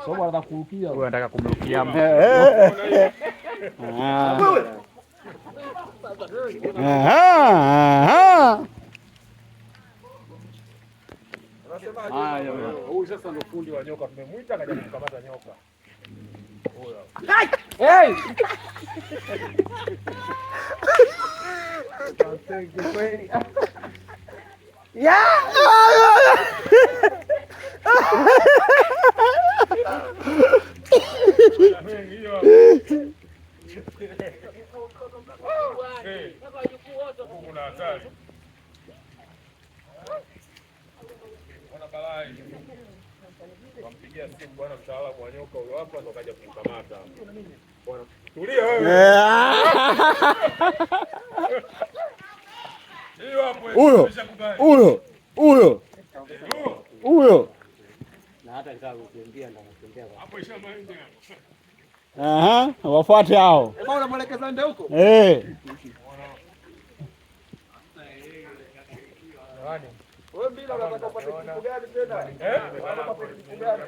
Sababu anataka kurukia. Huyu anataka kumrukia. Huyu sasa ndio fundi wa nyoka, tumemwita akaja kukamata nyoka. Hey! Wampigia simu bwana, mtaalamu wa nyoka huyo hapa, ndo kaja kumkamata. Bwana, tulia wewe. Huyo na hata nitaka kukimbia ndo anakimbia hapo, ishamaliza. Wafuate hao. Bwana mwelekeza ndio huko. Wewe bila unataka kupata kitu gani tena? Unataka kupata kitu gani?